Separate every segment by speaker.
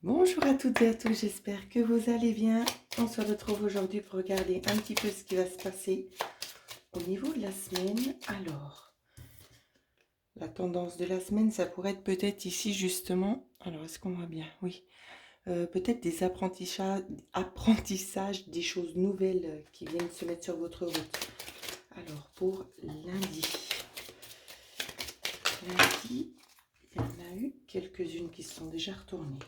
Speaker 1: Bonjour à toutes et à tous, j'espère que vous allez bien. On se retrouve aujourd'hui pour regarder un petit peu ce qui va se passer au niveau de la semaine. Alors, la tendance de la semaine, ça pourrait être peut-être ici justement. Alors, est-ce qu'on voit bien? Oui. Peut-être des apprentissages, des choses nouvelles qui viennent se mettre sur votre route. Alors, pour lundi. Lundi, il y en a eu quelques-unes qui se sont déjà retournées.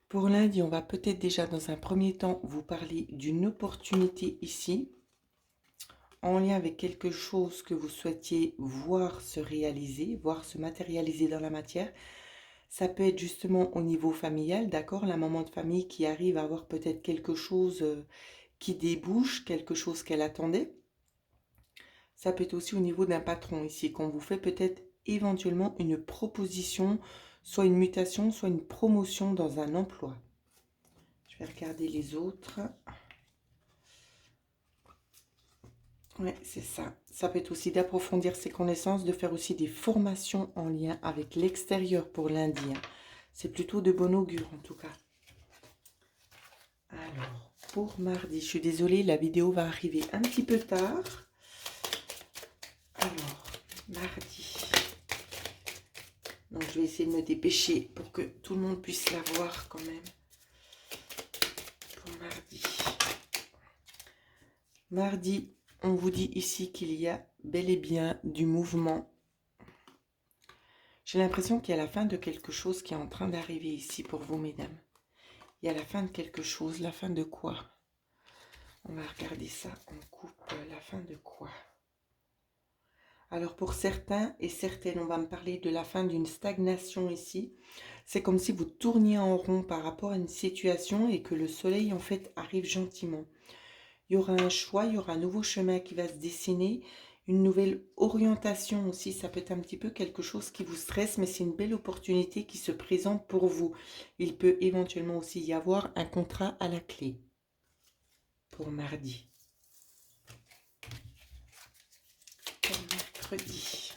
Speaker 1: Pour lundi, on va peut-être déjà dans un premier temps vous parler d'une opportunité ici, en lien avec quelque chose que vous souhaitiez voir se réaliser, voir se matérialiser dans la matière. Ça peut être justement au niveau familial, d'accord? La maman de famille qui arrive à avoir peut-être quelque chose qui débouche, quelque chose qu'elle attendait. Ça peut être aussi au niveau d'un patron ici, qu'on vous fait peut-être éventuellement une proposition, soit une mutation, soit une promotion dans un emploi. Je vais regarder les autres. Oui, c'est ça. Ça peut être aussi d'approfondir ses connaissances, de faire aussi des formations en lien avec l'extérieur pour lundi. C'est plutôt de bon augure en tout cas. Alors, pour mardi, je suis désolée, la vidéo va arriver un petit peu tard. Alors, mardi. Donc, je vais essayer de me dépêcher pour que tout le monde puisse la voir quand même. Pour mardi. Mardi, on vous dit ici qu'il y a bel et bien du mouvement. J'ai l'impression qu'il y a la fin de quelque chose qui est en train d'arriver ici pour vous, mesdames. Il y a la fin de quelque chose. La fin de quoi? On va regarder ça. On coupe la fin de quoi? Alors pour certains et certaines, on va me parler de la fin d'une stagnation ici. C'est comme si vous tourniez en rond par rapport à une situation et que le soleil en fait arrive gentiment. Il y aura un choix, il y aura un nouveau chemin qui va se dessiner, une nouvelle orientation aussi. Ça peut être un petit peu quelque chose qui vous stresse, mais c'est une belle opportunité qui se présente pour vous. Il peut éventuellement aussi y avoir un contrat à la clé pour mardi. Pour mercredi.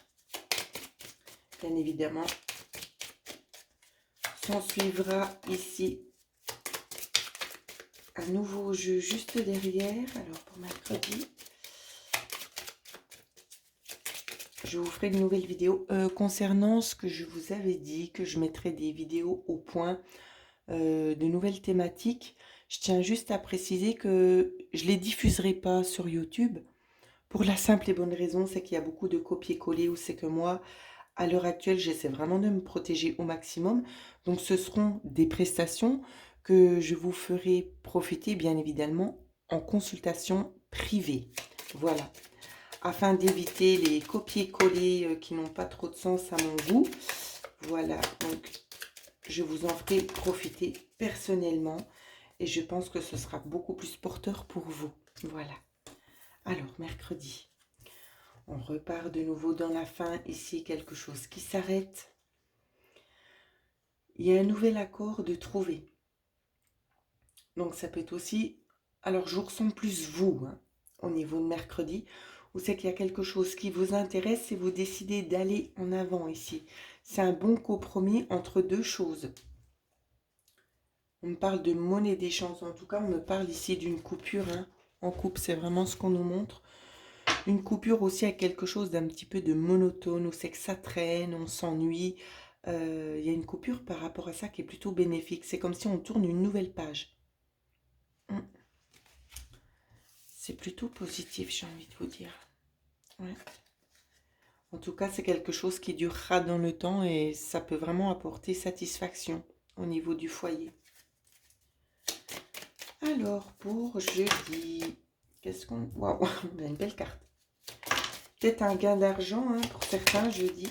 Speaker 1: Bien évidemment, s'en suivra ici un nouveau jeu juste derrière. Alors pour mercredi, je vous ferai une nouvelle vidéo concernant ce que je vous avais dit, que je mettrai des vidéos au point, de nouvelles thématiques. Je tiens juste à préciser que je ne les diffuserai pas sur YouTube pour la simple et bonne raison, c'est qu'il y a beaucoup de copier-coller ou c'est que moi, à l'heure actuelle, j'essaie vraiment de me protéger au maximum. Donc ce seront des prestations que je vous ferai profiter bien évidemment en consultation privée. Voilà. Afin d'éviter les copier-coller qui n'ont pas trop de sens à mon goût. Voilà, donc je vous en ferai profiter personnellement et je pense que ce sera beaucoup plus porteur pour vous. Voilà. Alors, mercredi, on repart de nouveau dans la fin. Ici, quelque chose qui s'arrête. Il y a un nouvel accord de trouver. Donc, ça peut être aussi... Alors, je vous ressens plus vous, au niveau de mercredi, où c'est qu'il y a quelque chose qui vous intéresse et vous décidez d'aller en avant ici. C'est un bon compromis entre deux choses. On me parle de monnaie d'échange. En tout cas, on me parle ici d'une coupure. En coupe, c'est vraiment ce qu'on nous montre. Une coupure aussi à quelque chose d'un petit peu de monotone, où c'est que ça traîne, on s'ennuie. Il y a une coupure par rapport à ça qui est plutôt bénéfique. C'est comme si on tourne une nouvelle page. C'est plutôt positif, j'ai envie de vous dire. Ouais. En tout cas, c'est quelque chose qui durera dans le temps et ça peut vraiment apporter satisfaction au niveau du foyer. Alors, pour jeudi, qu'est-ce qu'on... Waouh, on a une belle carte. Peut-être un gain d'argent pour certains jeudi.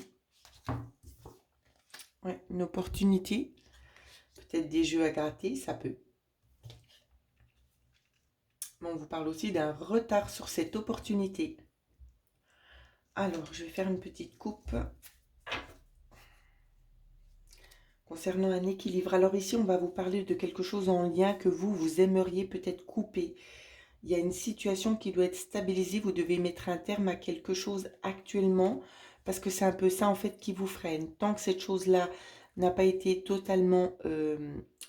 Speaker 1: Ouais, une opportunité. Peut-être des jeux à gratter, ça peut. Mais on vous parle aussi d'un retard sur cette opportunité. Alors, je vais faire une petite coupe. Concernant un équilibre. Alors ici, on va vous parler de quelque chose en lien que vous aimeriez peut-être couper. Il y a une situation qui doit être stabilisée. Vous devez mettre un terme à quelque chose actuellement parce que c'est un peu ça en fait qui vous freine. Tant que cette chose-là n'a pas été totalement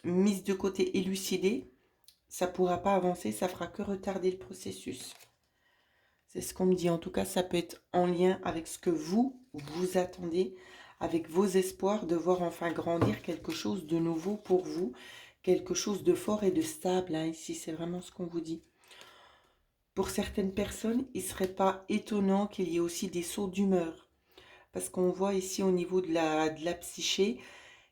Speaker 1: mise de côté, élucidée, ça ne pourra pas avancer, ça fera que retarder le processus. C'est ce qu'on me dit. En tout cas, ça peut être en lien avec ce que vous attendez, avec vos espoirs de voir enfin grandir quelque chose de nouveau pour vous, quelque chose de fort et de stable. Hein. Ici, c'est vraiment ce qu'on vous dit. Pour certaines personnes, il ne serait pas étonnant qu'il y ait aussi des sauts d'humeur. Parce qu'on voit ici au niveau de la psyché,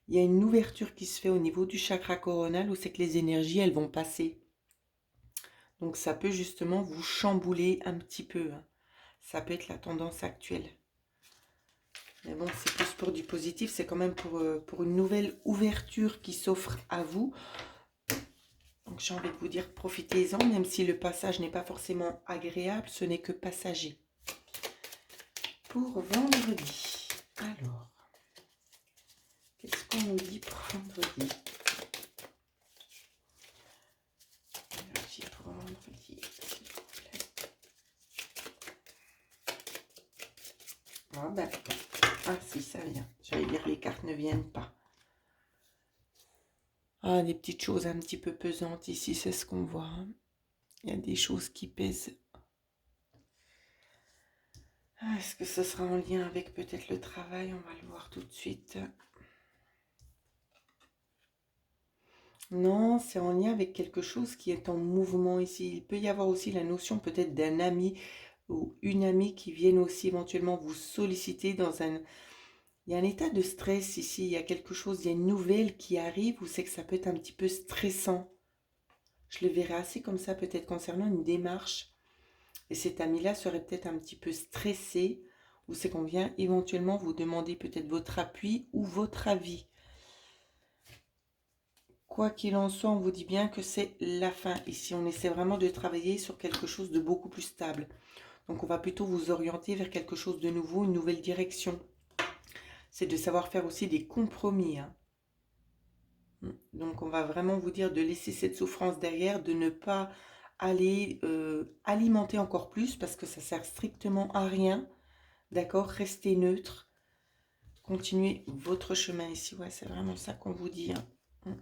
Speaker 1: il y a une ouverture qui se fait au niveau du chakra coronal où c'est que les énergies, elles vont passer. Donc ça peut justement vous chambouler un petit peu. Hein. Ça peut être la tendance actuelle. Mais bon, c'est plus pour du positif, c'est quand même pour une nouvelle ouverture qui s'offre à vous. Donc j'ai envie de vous dire, profitez-en, même si le passage n'est pas forcément agréable, ce n'est que passager. Pour vendredi, alors, qu'est-ce qu'on nous dit pour vendredi? Énergie pour vendredi, s'il vous plaît. Ah ben, ah si, ça vient. J'allais dire, les cartes ne viennent pas. Ah, des petites choses un petit peu pesantes ici, c'est ce qu'on voit. Hein. Il y a des choses qui pèsent. Ah, est-ce que ce sera en lien avec peut-être le travail? On va le voir tout de suite. Non, c'est en lien avec quelque chose qui est en mouvement ici. Il peut y avoir aussi la notion peut-être d'un ami ou une amie qui viennent aussi éventuellement vous solliciter dans un... Il y a un état de stress ici, il y a quelque chose, il y a une nouvelle qui arrive où c'est que ça peut être un petit peu stressant. Je le verrai assez comme ça peut-être concernant une démarche. Et cet ami-là serait peut-être un petit peu stressé ou c'est qu'on vient éventuellement vous demander peut-être votre appui ou votre avis. Quoi qu'il en soit, on vous dit bien que c'est la fin. Ici, on essaie vraiment de travailler sur quelque chose de beaucoup plus stable. Donc, on va plutôt vous orienter vers quelque chose de nouveau, une nouvelle direction. C'est de savoir faire aussi des compromis. Hein. Donc, on va vraiment vous dire de laisser cette souffrance derrière, de ne pas aller alimenter encore plus parce que ça sert strictement à rien. D'accord? Restez neutre. Continuez votre chemin ici. Ouais, c'est vraiment ça qu'on vous dit. Hein.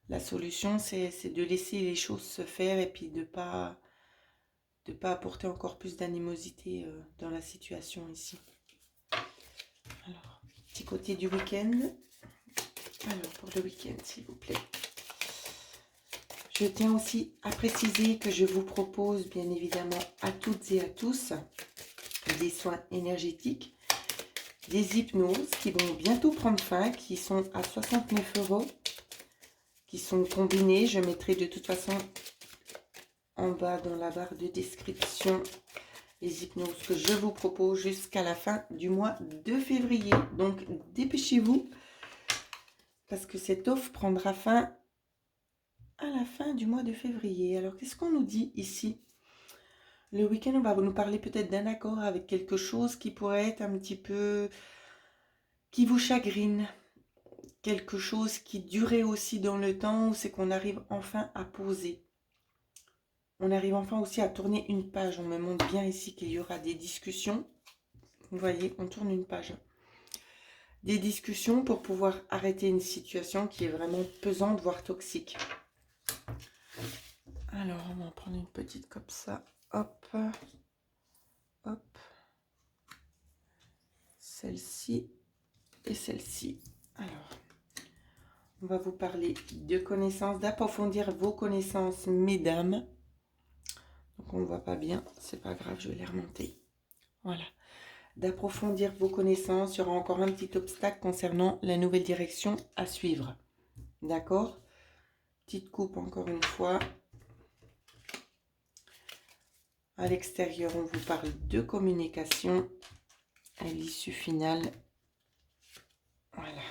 Speaker 1: La solution, c'est de laisser les choses se faire et puis de ne pas apporter encore plus d'animosité dans la situation ici. Alors, petit côté du week-end. Alors, pour le week-end, s'il vous plaît. Je tiens aussi à préciser que je vous propose, bien évidemment, à toutes et à tous, des soins énergétiques, des hypnoses qui vont bientôt prendre fin, qui sont à 69 €, qui sont combinés. Je mettrai de toute façon en bas dans la barre de description les hypnoses que je vous propose jusqu'à la fin du mois de février. Donc dépêchez-vous parce que cette offre prendra fin à la fin du mois de février. Alors qu'est-ce qu'on nous dit ici? Le week-end, on va nous parler peut-être d'un accord avec quelque chose qui pourrait être un petit peu... qui vous chagrine. Quelque chose qui durait aussi dans le temps où c'est qu'on arrive enfin à poser. On arrive enfin aussi à tourner une page. On me montre bien ici qu'il y aura des discussions. Vous voyez, on tourne une page. Des discussions pour pouvoir arrêter une situation qui est vraiment pesante, voire toxique. Alors, on va en prendre une petite comme ça. Hop. Hop. Celle-ci et celle-ci. Alors, on va vous parler de connaissances, d'approfondir vos connaissances, mesdames. Donc, on ne voit pas bien. C'est pas grave, je vais les remonter. Voilà. D'approfondir vos connaissances. Il y aura encore un petit obstacle concernant la nouvelle direction à suivre. D'accord? Petite coupe encore une fois. À l'extérieur, on vous parle de communication. À l'issue finale, voilà.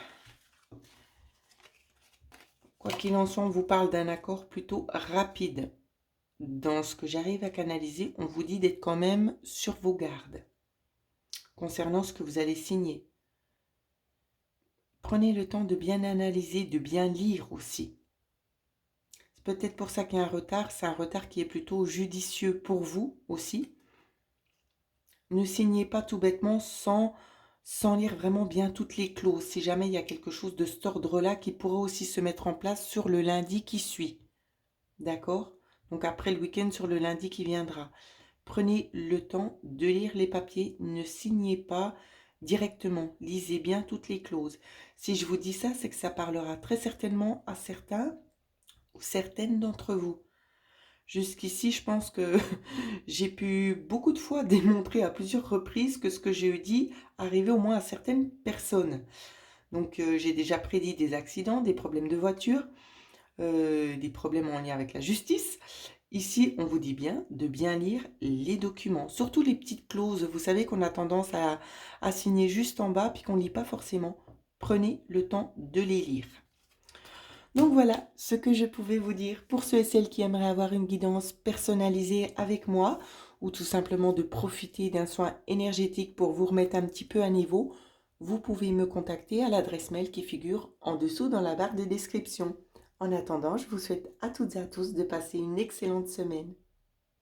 Speaker 1: Quoi qu'il en soit, on vous parle d'un accord plutôt rapide. Dans ce que j'arrive à canaliser, on vous dit d'être quand même sur vos gardes. Concernant ce que vous allez signer. Prenez le temps de bien analyser, de bien lire aussi. C'est peut-être pour ça qu'il y a un retard. C'est un retard qui est plutôt judicieux pour vous aussi. Ne signez pas tout bêtement sans sans lire vraiment bien toutes les clauses, si jamais il y a quelque chose de cet ordre-là qui pourrait aussi se mettre en place sur le lundi qui suit. D'accord? Donc après le week-end sur le lundi qui viendra. Prenez le temps de lire les papiers, ne signez pas directement, lisez bien toutes les clauses. Si je vous dis ça, c'est que ça parlera très certainement à certains ou certaines d'entre vous. Jusqu'ici, je pense que j'ai pu beaucoup de fois démontrer à plusieurs reprises que ce que j'ai dit arrivait au moins à certaines personnes. Donc j'ai déjà prédit des accidents, des problèmes de voiture, des problèmes en lien avec la justice. Ici, on vous dit bien de bien lire les documents, surtout les petites clauses. Vous savez qu'on a tendance à signer juste en bas puis qu'on ne lit pas forcément. Prenez le temps de les lire. Donc voilà ce que je pouvais vous dire pour ceux et celles qui aimeraient avoir une guidance personnalisée avec moi ou tout simplement de profiter d'un soin énergétique pour vous remettre un petit peu à niveau. Vous pouvez me contacter à l'adresse mail qui figure en dessous dans la barre de description. En attendant, je vous souhaite à toutes et à tous de passer une excellente semaine.